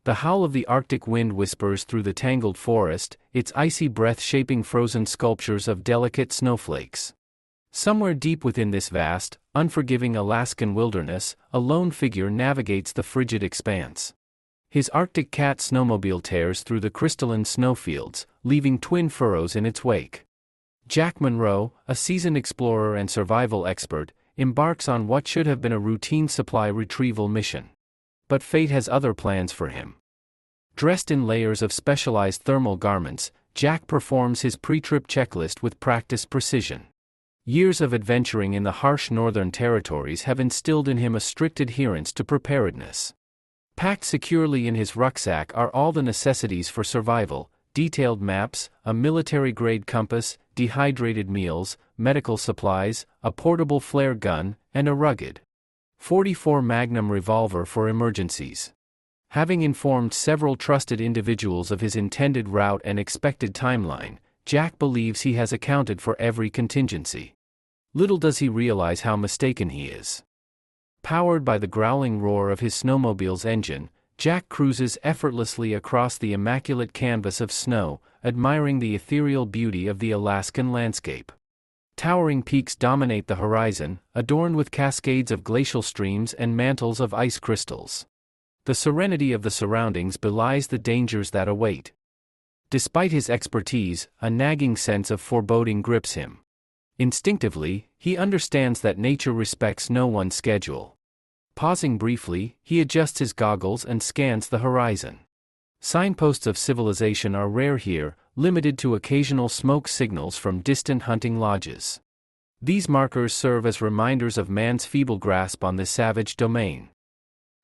The howl of the Arctic wind whispers through the tangled forest, its icy breath shaping frozen sculptures of delicate snowflakes. Somewhere deep within this vast, unforgiving Alaskan wilderness, a lone figure navigates the frigid expanse. His Arctic cat snowmobile tears through the crystalline snowfields, leaving twin furrows in its wake. Jack Monroe, a seasoned explorer and survival expert, embarks on what should have been a routine supply retrieval mission. But fate has other plans for him. Dressed in layers of specialized thermal garments, Jack performs his pre-trip checklist with practiced precision. Years of adventuring in the harsh northern territories have instilled in him a strict adherence to preparedness. Packed securely in his rucksack are all the necessities for survival: detailed maps, a military-grade compass, dehydrated meals, medical supplies, a portable flare gun, and a rugged .44 Magnum revolver for emergencies. Having informed several trusted individuals of his intended route and expected timeline, Jack believes he has accounted for every contingency. Little does he realize how mistaken he is. Powered by the growling roar of his snowmobile's engine, Jack cruises effortlessly across the immaculate canvas of snow, admiring the ethereal beauty of the Alaskan landscape. Towering peaks dominate the horizon, adorned with cascades of glacial streams and mantles of ice crystals. The serenity of the surroundings belies the dangers that await. Despite his expertise, a nagging sense of foreboding grips him. Instinctively, he understands that nature respects no one's schedule. Pausing briefly, he adjusts his goggles and scans the horizon. Signposts of civilization are rare here, limited to occasional smoke signals from distant hunting lodges. These markers serve as reminders of man's feeble grasp on this savage domain.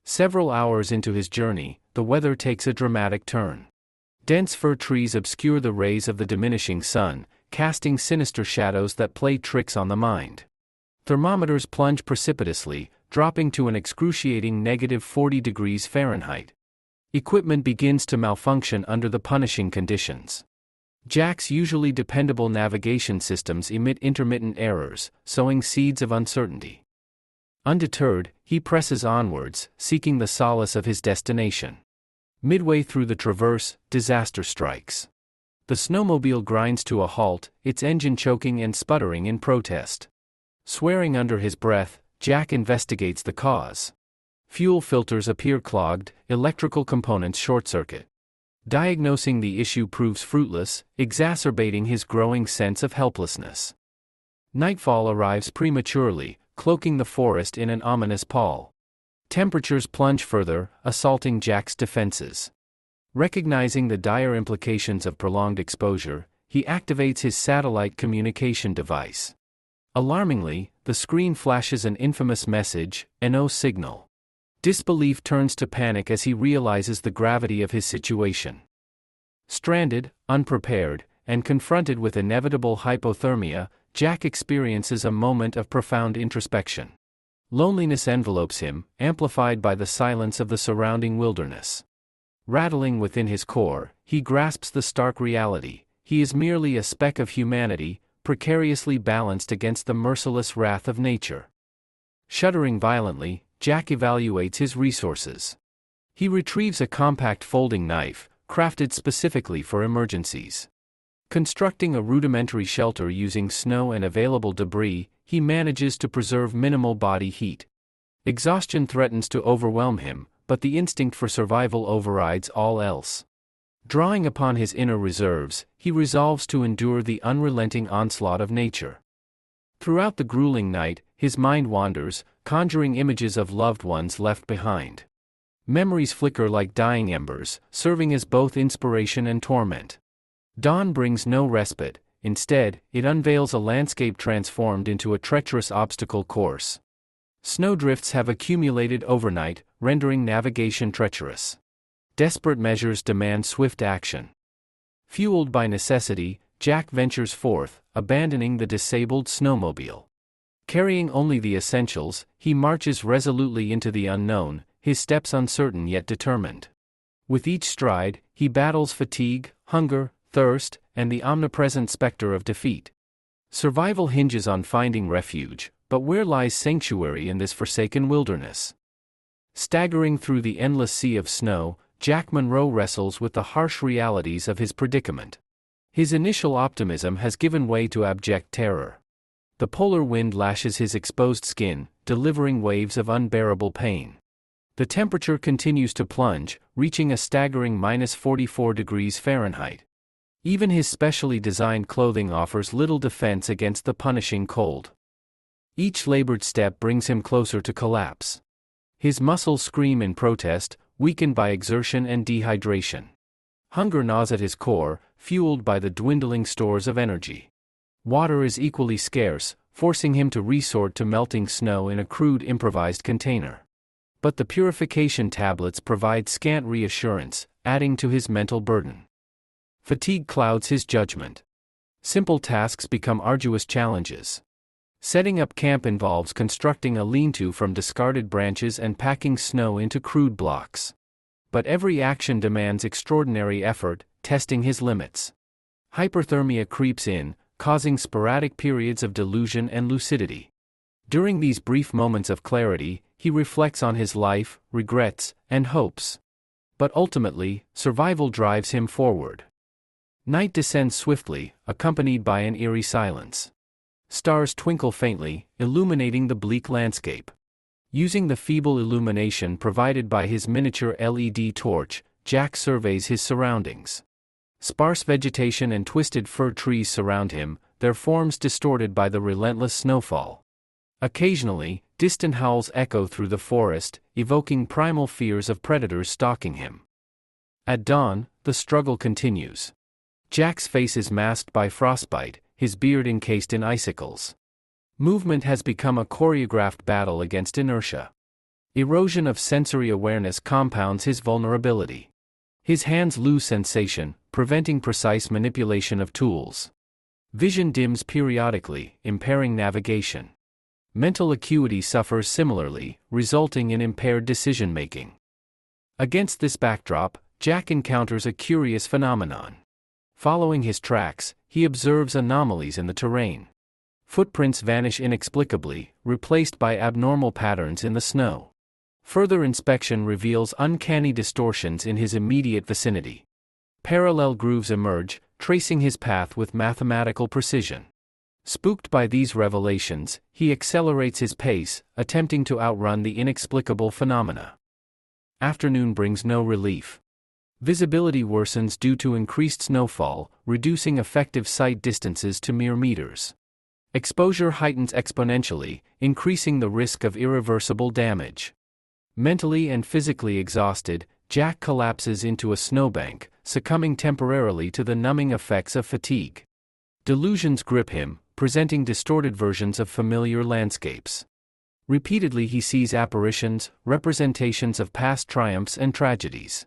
Several hours into his journey, the weather takes a dramatic turn. Dense fir trees obscure the rays of the diminishing sun, casting sinister shadows that play tricks on the mind. Thermometers plunge precipitously, dropping to an excruciating -40 degrees Fahrenheit. Equipment begins to malfunction under the punishing conditions. Jack's usually dependable navigation systems emit intermittent errors, sowing seeds of uncertainty. Undeterred, he presses onwards, seeking the solace of his destination. Midway through the traverse, disaster strikes. The snowmobile grinds to a halt, its engine choking and sputtering in protest. Swearing under his breath, Jack investigates the cause. Fuel filters appear clogged, electrical components short-circuit. Diagnosing the issue proves fruitless, exacerbating his growing sense of helplessness. Nightfall arrives prematurely, cloaking the forest in an ominous pall. Temperatures plunge further, assaulting Jack's defenses. Recognizing the dire implications of prolonged exposure, he activates his satellite communication device. Alarmingly, the screen flashes an infamous message, "NO signal." Disbelief turns to panic as he realizes the gravity of his situation. Stranded, unprepared, and confronted with inevitable hypothermia, Jack experiences a moment of profound introspection. Loneliness envelopes him, amplified by the silence of the surrounding wilderness. Rattling within his core, he grasps the stark reality: he is merely a speck of humanity, precariously balanced against the merciless wrath of nature. Shuddering violently, Jack evaluates his resources. He retrieves a compact folding knife, crafted specifically for emergencies. Constructing a rudimentary shelter using snow and available debris, he manages to preserve minimal body heat. Exhaustion threatens to overwhelm him, but the instinct for survival overrides all else. Drawing upon his inner reserves, he resolves to endure the unrelenting onslaught of nature. Throughout the grueling night, his mind wanders, conjuring images of loved ones left behind. Memories flicker like dying embers, serving as both inspiration and torment. Dawn brings no respite; instead, it unveils a landscape transformed into a treacherous obstacle course. Snowdrifts have accumulated overnight, rendering navigation treacherous. Desperate measures demand swift action. Fueled by necessity, Jack ventures forth, abandoning the disabled snowmobile. Carrying only the essentials, he marches resolutely into the unknown, his steps uncertain yet determined. With each stride, he battles fatigue, hunger, thirst, and the omnipresent specter of defeat. Survival hinges on finding refuge, but where lies sanctuary in this forsaken wilderness? Staggering through the endless sea of snow, Jack Monroe wrestles with the harsh realities of his predicament. His initial optimism has given way to abject terror. The polar wind lashes his exposed skin, delivering waves of unbearable pain. The temperature continues to plunge, reaching a staggering -44 degrees Fahrenheit. Even his specially designed clothing offers little defense against the punishing cold. Each labored step brings him closer to collapse. His muscles scream in protest, weakened by exertion and dehydration. Hunger gnaws at his core, fueled by the dwindling stores of energy. Water is equally scarce, forcing him to resort to melting snow in a crude improvised container. But the purification tablets provide scant reassurance, adding to his mental burden. Fatigue clouds his judgment. Simple tasks become arduous challenges. Setting up camp involves constructing a lean-to from discarded branches and packing snow into crude blocks. But every action demands extraordinary effort, testing his limits. Hyperthermia creeps in, causing sporadic periods of delusion and lucidity. During these brief moments of clarity, he reflects on his life, regrets, and hopes. But ultimately, survival drives him forward. Night descends swiftly, accompanied by an eerie silence. Stars twinkle faintly, illuminating the bleak landscape. Using the feeble illumination provided by his miniature LED torch, Jack surveys his surroundings. Sparse vegetation and twisted fir trees surround him, their forms distorted by the relentless snowfall. Occasionally, distant howls echo through the forest, evoking primal fears of predators stalking him. At dawn, the struggle continues. Jack's face is masked by frostbite, his beard encased in icicles. Movement has become a choreographed battle against inertia. Erosion of sensory awareness compounds his vulnerability. His hands lose sensation, preventing precise manipulation of tools. Vision dims periodically, impairing navigation. Mental acuity suffers similarly, resulting in impaired decision-making. Against this backdrop, Jack encounters a curious phenomenon. Following his tracks, he observes anomalies in the terrain. Footprints vanish inexplicably, replaced by abnormal patterns in the snow. Further inspection reveals uncanny distortions in his immediate vicinity. Parallel grooves emerge, tracing his path with mathematical precision. Spooked by these revelations, he accelerates his pace, attempting to outrun the inexplicable phenomena. Afternoon brings no relief. Visibility worsens due to increased snowfall, reducing effective sight distances to mere meters. Exposure heightens exponentially, increasing the risk of irreversible damage. Mentally and physically exhausted, Jack collapses into a snowbank, succumbing temporarily to the numbing effects of fatigue. Delusions grip him, presenting distorted versions of familiar landscapes. Repeatedly he sees apparitions, representations of past triumphs and tragedies.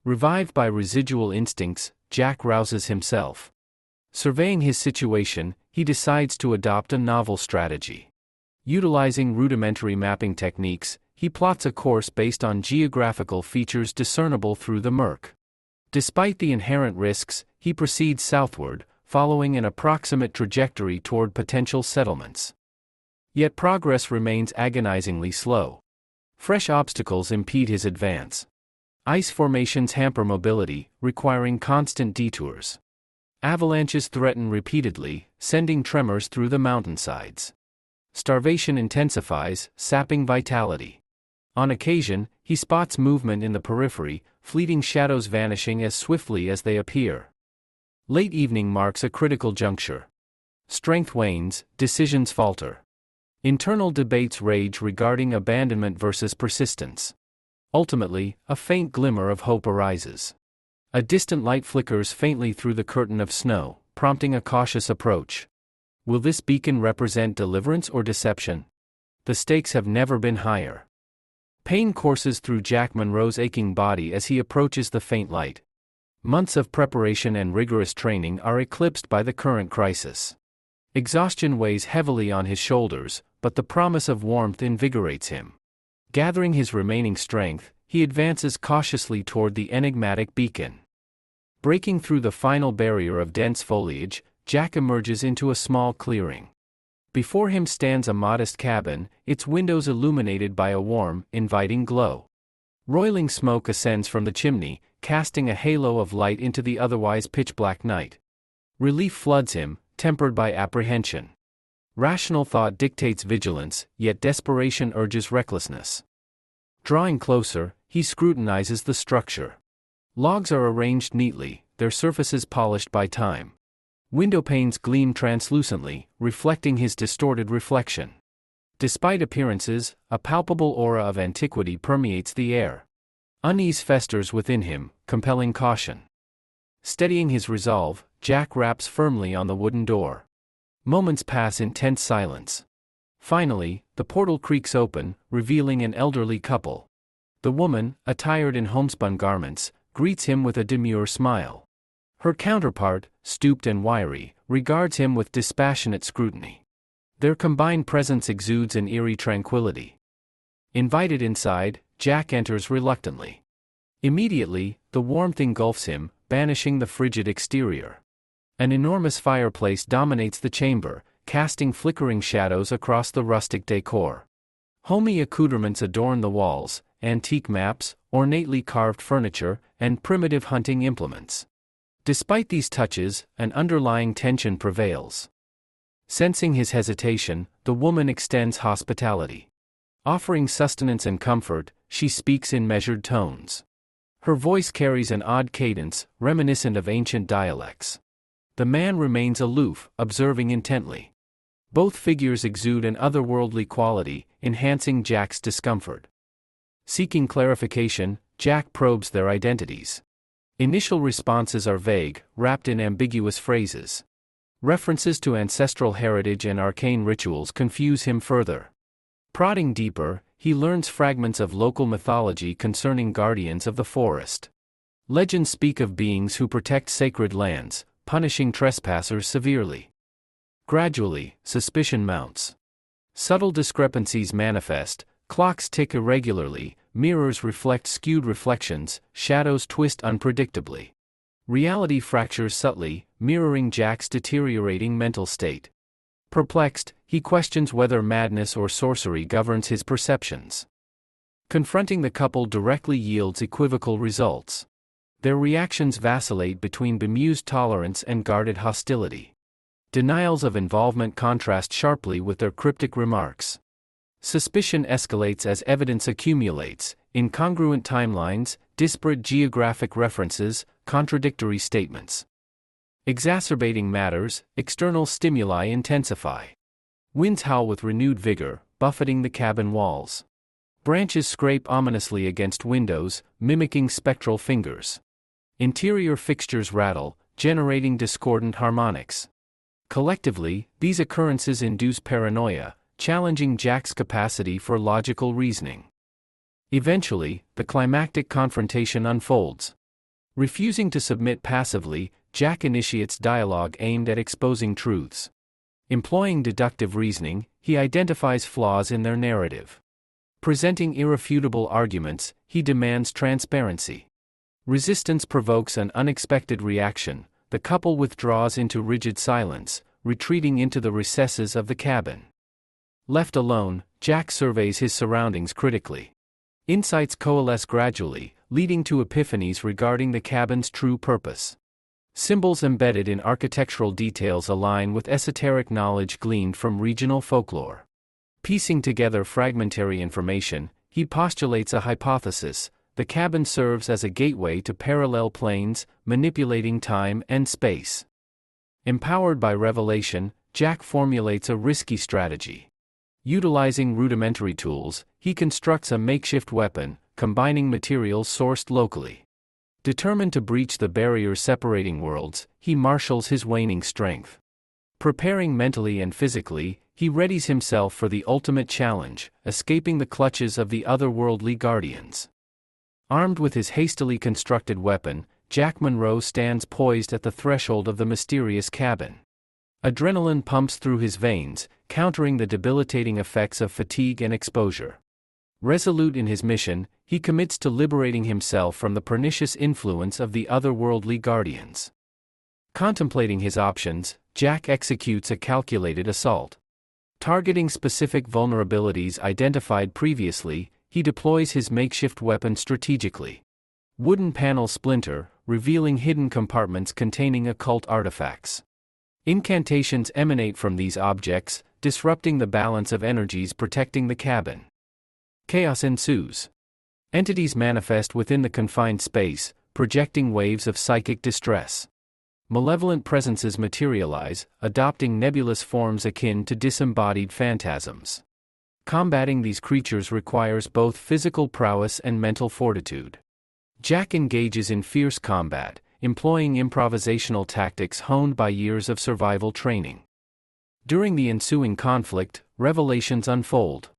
Revived by residual instincts, Jack rouses himself. Surveying his situation, he decides to adopt a novel strategy. Utilizing rudimentary mapping techniques, he plots a course based on geographical features discernible through the murk. Despite the inherent risks, he proceeds southward, following an approximate trajectory toward potential settlements. Yet progress remains agonizingly slow. Fresh obstacles impede his advance. Ice formations hamper mobility, requiring constant detours. Avalanches threaten repeatedly, sending tremors through the mountainsides. Starvation intensifies, sapping vitality. On occasion, he spots movement in the periphery, fleeting shadows vanishing as swiftly as they appear. Late evening marks a critical juncture. Strength wanes, decisions falter. Internal debates rage regarding abandonment versus persistence. Ultimately, a faint glimmer of hope arises. A distant light flickers faintly through the curtain of snow, prompting a cautious approach. Will this beacon represent deliverance or deception? The stakes have never been higher. Pain courses through Jack Monroe's aching body as he approaches the faint light. Months of preparation and rigorous training are eclipsed by the current crisis. Exhaustion weighs heavily on his shoulders, but the promise of warmth invigorates him. Gathering his remaining strength, he advances cautiously toward the enigmatic beacon. Breaking through the final barrier of dense foliage, Jack emerges into a small clearing. Before him stands a modest cabin, its windows illuminated by a warm, inviting glow. Roiling smoke ascends from the chimney, casting a halo of light into the otherwise pitch-black night. Relief floods him, tempered by apprehension. Rational thought dictates vigilance, yet desperation urges recklessness. Drawing closer, he scrutinizes the structure. Logs are arranged neatly, their surfaces polished by time. Window panes gleam translucently, reflecting his distorted reflection. Despite appearances, a palpable aura of antiquity permeates the air. Unease festers within him, compelling caution. Steadying his resolve, Jack raps firmly on the wooden door. Moments pass in tense silence. Finally, the portal creaks open, revealing an elderly couple. The woman, attired in homespun garments, greets him with a demure smile. Her counterpart, stooped and wiry, regards him with dispassionate scrutiny. Their combined presence exudes an eerie tranquility. Invited inside, Jack enters reluctantly. Immediately, the warmth engulfs him, banishing the frigid exterior. An enormous fireplace dominates the chamber, casting flickering shadows across the rustic decor. Homey accoutrements adorn the walls, antique maps, ornately carved furniture, and primitive hunting implements. Despite these touches, an underlying tension prevails. Sensing his hesitation, the woman extends hospitality. Offering sustenance and comfort, she speaks in measured tones. Her voice carries an odd cadence, reminiscent of ancient dialects. The man remains aloof, observing intently. Both figures exude an otherworldly quality, enhancing Jack's discomfort. Seeking clarification, Jack probes their identities. Initial responses are vague, wrapped in ambiguous phrases. References to ancestral heritage and arcane rituals confuse him further. Prodding deeper, he learns fragments of local mythology concerning guardians of the forest. Legends speak of beings who protect sacred lands, punishing trespassers severely. Gradually, suspicion mounts. Subtle discrepancies manifest, clocks tick irregularly, mirrors reflect skewed reflections, shadows twist unpredictably. Reality fractures subtly, mirroring Jack's deteriorating mental state. Perplexed, he questions whether madness or sorcery governs his perceptions. Confronting the couple directly yields equivocal results. Their reactions vacillate between bemused tolerance and guarded hostility. Denials of involvement contrast sharply with their cryptic remarks. Suspicion escalates as evidence accumulates, incongruent timelines, disparate geographic references, contradictory statements. Exacerbating matters, external stimuli intensify. Winds howl with renewed vigor, buffeting the cabin walls. Branches scrape ominously against windows, mimicking spectral fingers. Interior fixtures rattle, generating discordant harmonics. Collectively, these occurrences induce paranoia, challenging Jack's capacity for logical reasoning. Eventually, the climactic confrontation unfolds. Refusing to submit passively, Jack initiates dialogue aimed at exposing truths. Employing deductive reasoning, he identifies flaws in their narrative. Presenting irrefutable arguments, he demands transparency. Resistance provokes an unexpected reaction. The couple withdraws into rigid silence, retreating into the recesses of the cabin. Left alone, Jack surveys his surroundings critically. Insights coalesce gradually, leading to epiphanies regarding the cabin's true purpose. Symbols embedded in architectural details align with esoteric knowledge gleaned from regional folklore. Piecing together fragmentary information, he postulates a hypothesis: the cabin serves as a gateway to parallel planes, manipulating time and space. Empowered by revelation, Jack formulates a risky strategy. Utilizing rudimentary tools, he constructs a makeshift weapon, combining materials sourced locally. Determined to breach the barriers separating worlds, he marshals his waning strength. Preparing mentally and physically, he readies himself for the ultimate challenge, escaping the clutches of the otherworldly guardians. Armed with his hastily constructed weapon, Jack Monroe stands poised at the threshold of the mysterious cabin. Adrenaline pumps through his veins, countering the debilitating effects of fatigue and exposure. Resolute in his mission, he commits to liberating himself from the pernicious influence of the otherworldly guardians. Contemplating his options, Jack executes a calculated assault. Targeting specific vulnerabilities identified previously, he deploys his makeshift weapon strategically. Wooden panels splinter, revealing hidden compartments containing occult artifacts. Incantations emanate from these objects, disrupting the balance of energies protecting the cabin. Chaos ensues. Entities manifest within the confined space, projecting waves of psychic distress. Malevolent presences materialize, adopting nebulous forms akin to disembodied phantasms. Combating these creatures requires both physical prowess and mental fortitude. Jack engages in fierce combat, employing improvisational tactics honed by years of survival training. During the ensuing conflict, revelations unfold.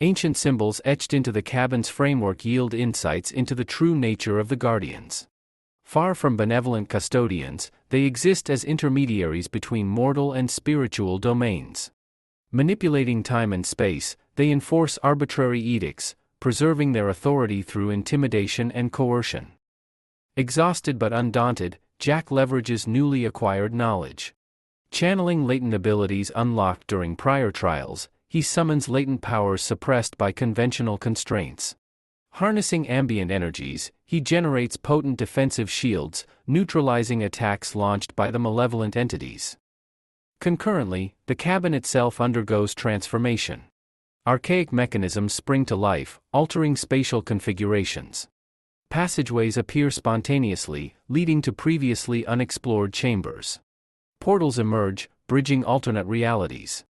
Ancient symbols etched into the cabin's framework yield insights into the true nature of the Guardians. Far from benevolent custodians, they exist as intermediaries between mortal and spiritual domains. Manipulating time and space, they enforce arbitrary edicts, preserving their authority through intimidation and coercion. Exhausted but undaunted, Jack leverages newly acquired knowledge. Channeling latent abilities unlocked during prior trials, he summons latent powers suppressed by conventional constraints. Harnessing ambient energies, he generates potent defensive shields, neutralizing attacks launched by the malevolent entities. Concurrently, the cabin itself undergoes transformation. Archaic mechanisms spring to life, altering spatial configurations. Passageways appear spontaneously, leading to previously unexplored chambers. Portals emerge, bridging alternate realities.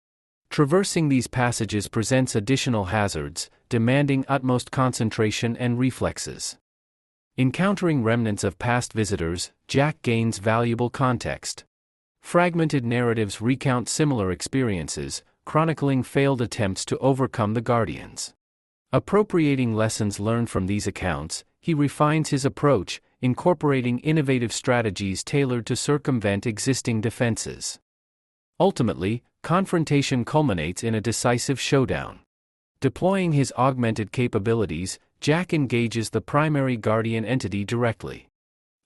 Traversing these passages presents additional hazards, demanding utmost concentration and reflexes. Encountering remnants of past visitors, Jack gains valuable context. Fragmented narratives recount similar experiences, chronicling failed attempts to overcome the Guardians. Appropriating lessons learned from these accounts, he refines his approach, incorporating innovative strategies tailored to circumvent existing defenses. Ultimately, confrontation culminates in a decisive showdown. Deploying his augmented capabilities, Jack engages the primary Guardian entity directly.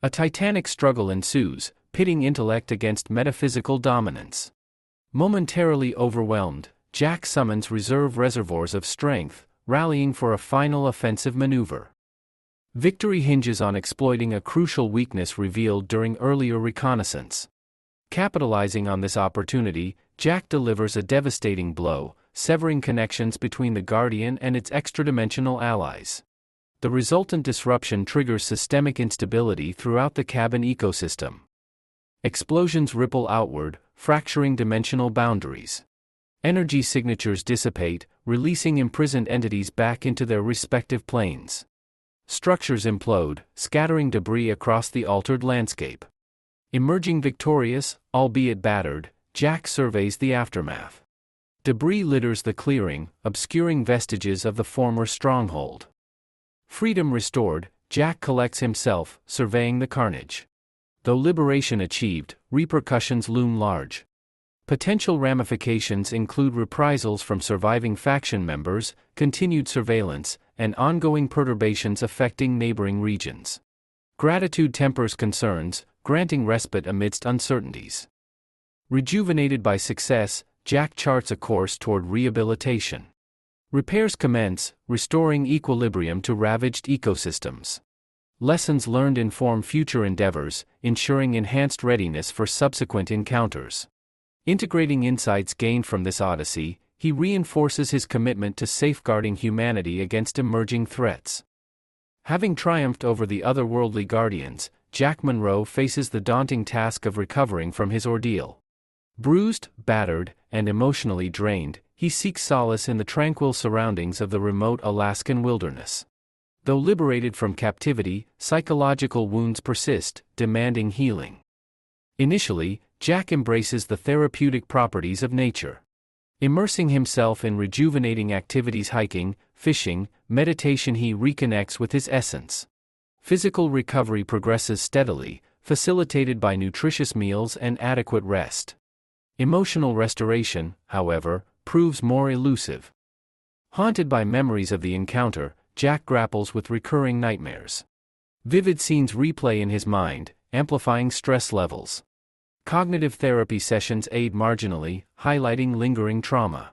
A titanic struggle ensues, pitting intellect against metaphysical dominance. Momentarily overwhelmed, Jack summons reserve reservoirs of strength, rallying for a final offensive maneuver. Victory hinges on exploiting a crucial weakness revealed during earlier reconnaissance. Capitalizing on this opportunity, Jack delivers a devastating blow, severing connections between the Guardian and its extradimensional allies. The resultant disruption triggers systemic instability throughout the cabin ecosystem. Explosions ripple outward, fracturing dimensional boundaries. Energy signatures dissipate, releasing imprisoned entities back into their respective planes. Structures implode, scattering debris across the altered landscape. Emerging victorious, albeit battered, Jack surveys the aftermath. Debris litters the clearing, obscuring vestiges of the former stronghold. Freedom restored, Jack collects himself, surveying the carnage. Though liberation achieved, repercussions loom large. Potential ramifications include reprisals from surviving faction members, continued surveillance, and ongoing perturbations affecting neighboring regions. Gratitude tempers concerns, granting respite amidst uncertainties. Rejuvenated by success, Jack charts a course toward rehabilitation. Repairs commence, restoring equilibrium to ravaged ecosystems. Lessons learned inform future endeavors, ensuring enhanced readiness for subsequent encounters. Integrating insights gained from this odyssey, he reinforces his commitment to safeguarding humanity against emerging threats. Having triumphed over the otherworldly Guardians, Jack Monroe faces the daunting task of recovering from his ordeal. Bruised, battered, and emotionally drained, he seeks solace in the tranquil surroundings of the remote Alaskan wilderness. Though liberated from captivity, psychological wounds persist, demanding healing. Initially, Jack embraces the therapeutic properties of nature. Immersing himself in rejuvenating activities hiking, fishing, meditation, he reconnects with his essence. Physical recovery progresses steadily, facilitated by nutritious meals and adequate rest. Emotional restoration, however, proves more elusive. Haunted by memories of the encounter, Jack grapples with recurring nightmares. Vivid scenes replay in his mind, amplifying stress levels. Cognitive therapy sessions aid marginally, highlighting lingering trauma.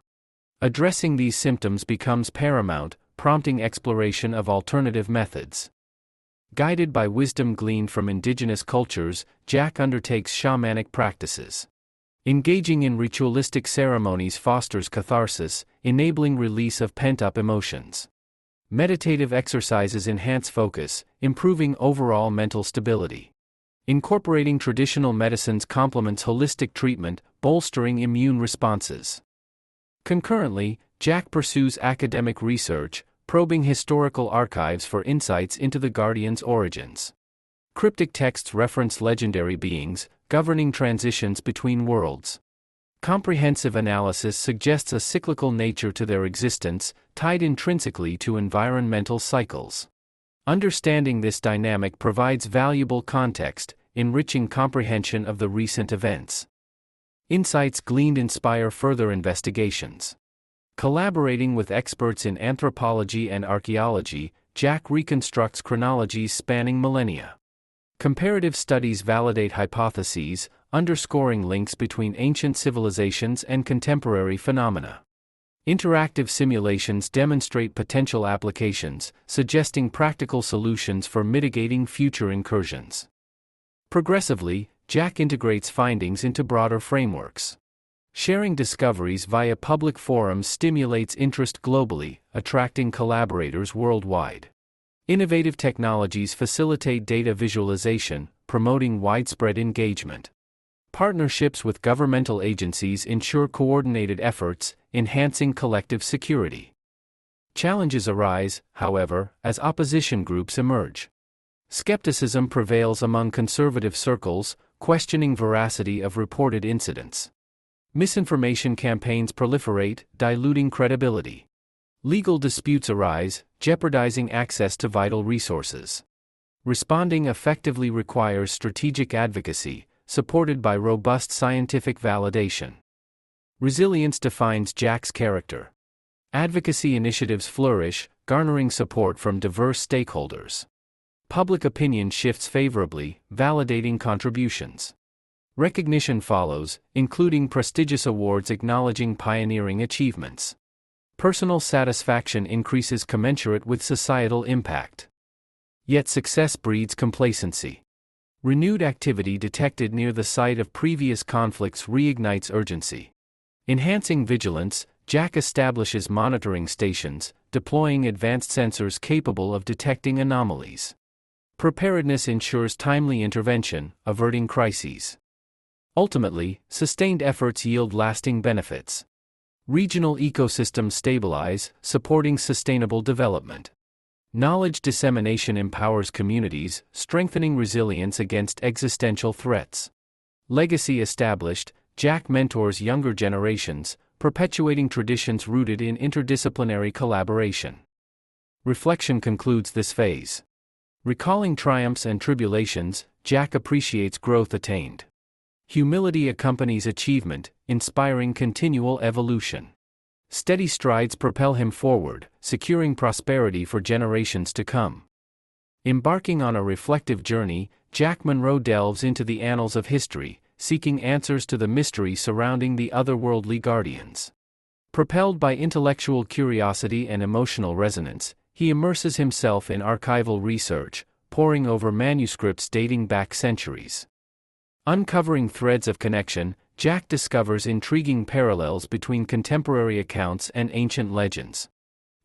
Addressing these symptoms becomes paramount, prompting exploration of alternative methods. Guided by wisdom gleaned from indigenous cultures, Jack undertakes shamanic practices. Engaging in ritualistic ceremonies fosters catharsis, enabling release of pent-up emotions. Meditative exercises enhance focus, improving overall mental stability. Incorporating traditional medicines complements holistic treatment, bolstering immune responses. Concurrently, Jack pursues academic research, probing historical archives for insights into the Guardian's origins. Cryptic texts reference legendary beings, governing transitions between worlds. Comprehensive analysis suggests a cyclical nature to their existence, tied intrinsically to environmental cycles. Understanding this dynamic provides valuable context, enriching comprehension of the recent events. Insights gleaned inspire further investigations. Collaborating with experts in anthropology and archaeology, Jack reconstructs chronologies spanning millennia. Comparative studies validate hypotheses, underscoring links between ancient civilizations and contemporary phenomena. Interactive simulations demonstrate potential applications, suggesting practical solutions for mitigating future incursions. Progressively, Jack integrates findings into broader frameworks. Sharing discoveries via public forums stimulates interest globally, attracting collaborators worldwide. Innovative technologies facilitate data visualization, promoting widespread engagement. Partnerships with governmental agencies ensure coordinated efforts, enhancing collective security. Challenges arise, however, as opposition groups emerge. Skepticism prevails among conservative circles, questioning veracity of reported incidents. Misinformation campaigns proliferate, diluting credibility. Legal disputes arise, jeopardizing access to vital resources. Responding effectively requires strategic advocacy, supported by robust scientific validation. Resilience defines Jack's character. Advocacy initiatives flourish, garnering support from diverse stakeholders. Public opinion shifts favorably, validating contributions. Recognition follows, including prestigious awards acknowledging pioneering achievements. Personal satisfaction increases commensurate with societal impact. Yet success breeds complacency. Renewed activity detected near the site of previous conflicts reignites urgency. Enhancing vigilance, Jack establishes monitoring stations, deploying advanced sensors capable of detecting anomalies. Preparedness ensures timely intervention, averting crises. Ultimately, sustained efforts yield lasting benefits. Regional ecosystems stabilize, supporting sustainable development. Knowledge dissemination empowers communities, strengthening resilience against existential threats. Legacy established, Jack mentors younger generations, perpetuating traditions rooted in interdisciplinary collaboration. Reflection concludes this phase. Recalling triumphs and tribulations, Jack appreciates growth attained. Humility accompanies achievement, inspiring continual evolution. Steady strides propel him forward, securing prosperity for generations to come. Embarking on a reflective journey, Jack Monroe delves into the annals of history, seeking answers to the mystery surrounding the otherworldly guardians. Propelled by intellectual curiosity and emotional resonance, he immerses himself in archival research, poring over manuscripts dating back centuries. Uncovering threads of connection, Jack discovers intriguing parallels between contemporary accounts and ancient legends.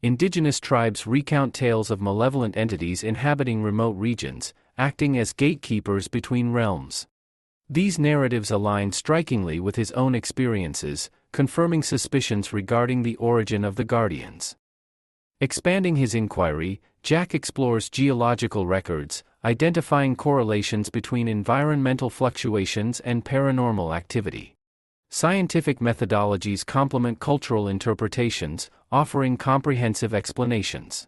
Indigenous tribes recount tales of malevolent entities inhabiting remote regions, acting as gatekeepers between realms. These narratives align strikingly with his own experiences, confirming suspicions regarding the origin of the Guardians. Expanding his inquiry, Jack explores geological records, identifying correlations between environmental fluctuations and paranormal activity. Scientific methodologies complement cultural interpretations, offering comprehensive explanations.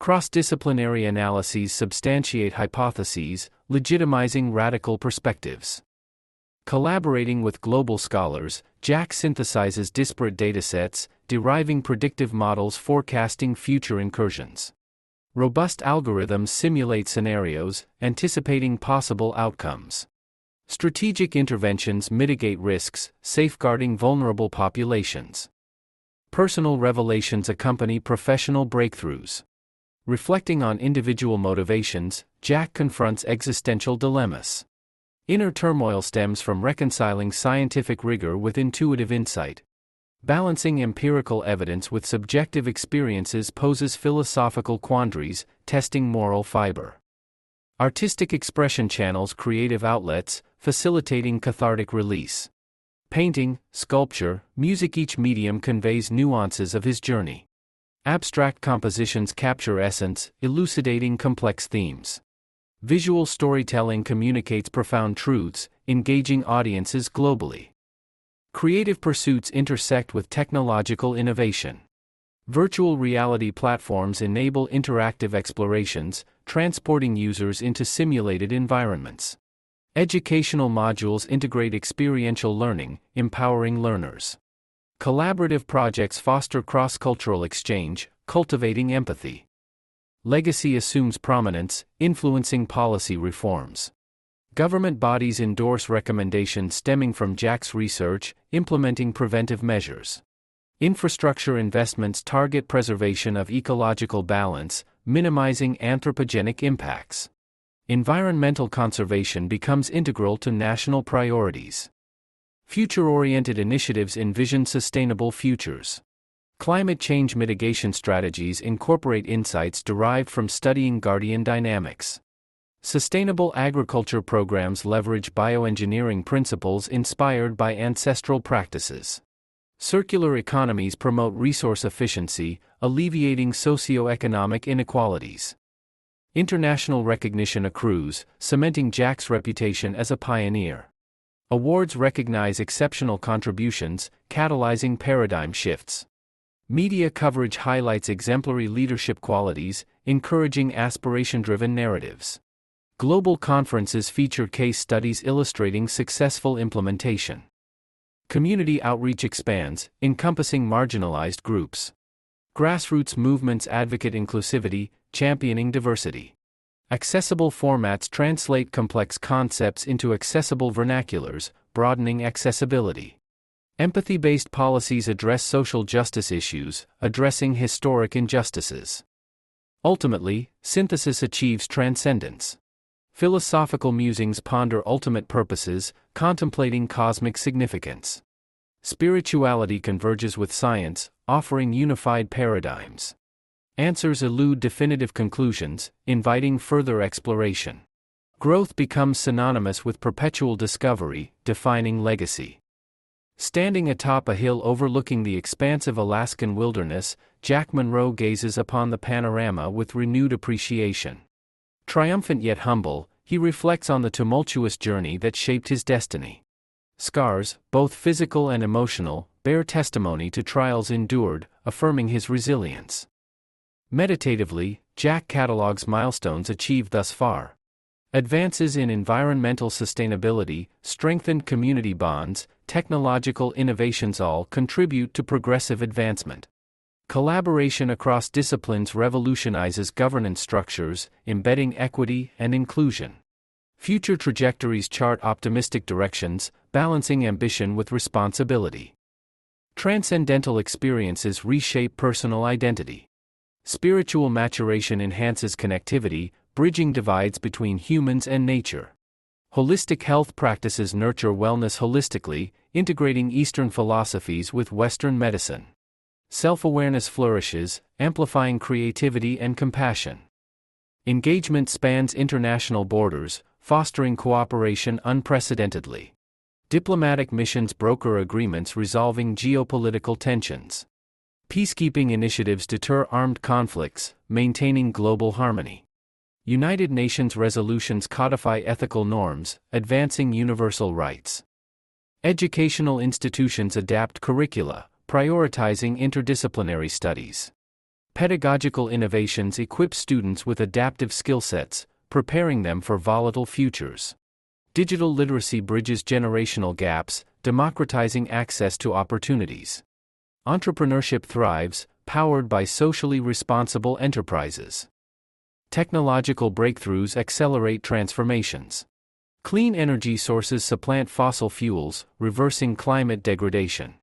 Cross-disciplinary analyses substantiate hypotheses, legitimizing radical perspectives. Collaborating with global scholars, Jack synthesizes disparate datasets, deriving predictive models forecasting future incursions. Robust algorithms simulate scenarios, anticipating possible outcomes. Strategic interventions mitigate risks, safeguarding vulnerable populations. Personal revelations accompany professional breakthroughs. Reflecting on individual motivations, Jack confronts existential dilemmas. Inner turmoil stems from reconciling scientific rigor with intuitive insight. Balancing empirical evidence with subjective experiences poses philosophical quandaries, testing moral fiber. Artistic expression channels creative outlets, facilitating cathartic release. Painting, sculpture, music, each medium conveys nuances of his journey. Abstract compositions capture essence, elucidating complex themes. Visual storytelling communicates profound truths, engaging audiences globally. Creative pursuits intersect with technological innovation. Virtual reality platforms enable interactive explorations, transporting users into simulated environments. Educational modules integrate experiential learning, empowering learners. Collaborative projects foster cross-cultural exchange, cultivating empathy. Legacy assumes prominence, influencing policy reforms. Government bodies endorse recommendations stemming from Jack's research, implementing preventive measures. Infrastructure investments target preservation of ecological balance, minimizing anthropogenic impacts. Environmental conservation becomes integral to national priorities. Future-oriented initiatives envision sustainable futures. Climate change mitigation strategies incorporate insights derived from studying Guardian dynamics. Sustainable agriculture programs leverage bioengineering principles inspired by ancestral practices. Circular economies promote resource efficiency, alleviating socioeconomic inequalities. International recognition accrues, cementing Jack's reputation as a pioneer. Awards recognize exceptional contributions, catalyzing paradigm shifts. Media coverage highlights exemplary leadership qualities, encouraging aspiration-driven narratives. Global conferences feature case studies illustrating successful implementation. Community outreach expands, encompassing marginalized groups. Grassroots movements advocate inclusivity, championing diversity. Accessible formats translate complex concepts into accessible vernaculars, broadening accessibility. Empathy-based policies address social justice issues, addressing historic injustices. Ultimately, synthesis achieves transcendence. Philosophical musings ponder ultimate purposes, contemplating cosmic significance. Spirituality converges with science, offering unified paradigms. Answers elude definitive conclusions, inviting further exploration. Growth becomes synonymous with perpetual discovery, defining legacy. Standing atop a hill overlooking the expansive Alaskan wilderness, Jack Monroe gazes upon the panorama with renewed appreciation. Triumphant yet humble, he reflects on the tumultuous journey that shaped his destiny. Scars, both physical and emotional, bear testimony to trials endured, affirming his resilience. Meditatively, Jack catalogues milestones achieved thus far. Advances in environmental sustainability, strengthened community bonds, technological innovations all contribute to progressive advancement. Collaboration across disciplines revolutionizes governance structures, embedding equity and inclusion. Future trajectories chart optimistic directions, balancing ambition with responsibility. Transcendental experiences reshape personal identity. Spiritual maturation enhances connectivity, bridging divides between humans and nature. Holistic health practices nurture wellness holistically, integrating Eastern philosophies with Western medicine. Self-awareness flourishes, amplifying creativity and compassion. Engagement spans international borders, fostering cooperation unprecedentedly. Diplomatic missions broker agreements resolving geopolitical tensions. Peacekeeping initiatives deter armed conflicts, maintaining global harmony. United Nations resolutions codify ethical norms, advancing universal rights. Educational institutions adapt curricula, prioritizing interdisciplinary studies. Pedagogical innovations equip students with adaptive skill sets, preparing them for volatile futures. Digital literacy bridges generational gaps, democratizing access to opportunities. Entrepreneurship thrives, powered by socially responsible enterprises. Technological breakthroughs accelerate transformations. Clean energy sources supplant fossil fuels, reversing climate degradation.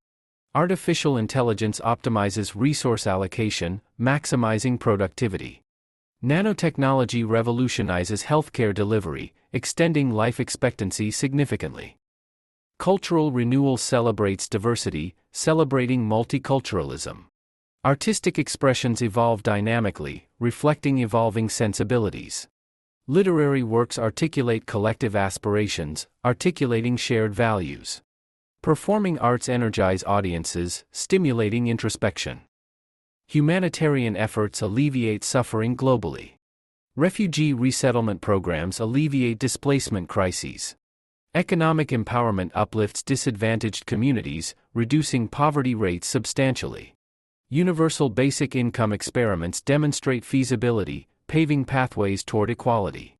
Artificial intelligence optimizes resource allocation, maximizing productivity. Nanotechnology revolutionizes healthcare delivery, extending life expectancy significantly. Cultural renewal celebrates diversity, celebrating multiculturalism. Artistic expressions evolve dynamically, reflecting evolving sensibilities. Literary works articulate collective aspirations, articulating shared values. Performing arts energize audiences, stimulating introspection. Humanitarian efforts alleviate suffering globally. Refugee resettlement programs alleviate displacement crises. Economic empowerment uplifts disadvantaged communities, reducing poverty rates substantially. Universal basic income experiments demonstrate feasibility, paving pathways toward equality.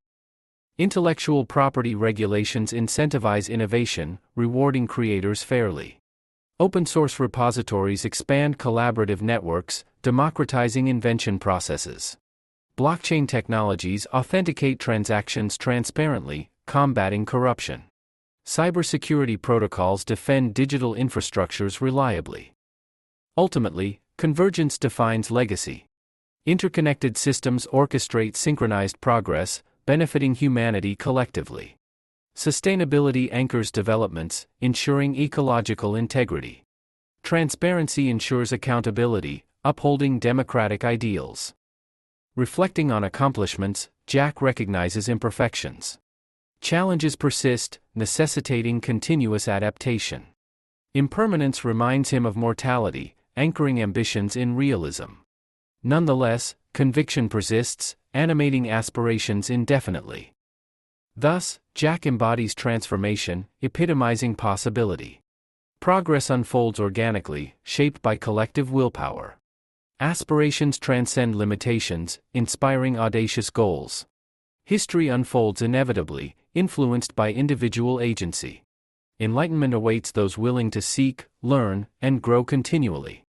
Intellectual property regulations incentivize innovation, rewarding creators fairly. Open-source repositories expand collaborative networks, democratizing invention processes. Blockchain technologies authenticate transactions transparently, combating corruption. Cybersecurity protocols defend digital infrastructures reliably. Ultimately, convergence defines legacy. Interconnected systems orchestrate synchronized progress, benefiting humanity collectively. Sustainability anchors developments, ensuring ecological integrity. Transparency ensures accountability, upholding democratic ideals. Reflecting on accomplishments, Jack recognizes imperfections. Challenges persist, necessitating continuous adaptation. Impermanence reminds him of mortality, anchoring ambitions in realism. Nonetheless, conviction persists, animating aspirations indefinitely. Thus, Jack embodies transformation, epitomizing possibility. Progress unfolds organically, shaped by collective willpower. Aspirations transcend limitations, inspiring audacious goals. History unfolds inevitably, influenced by individual agency. Enlightenment awaits those willing to seek, learn, and grow continually.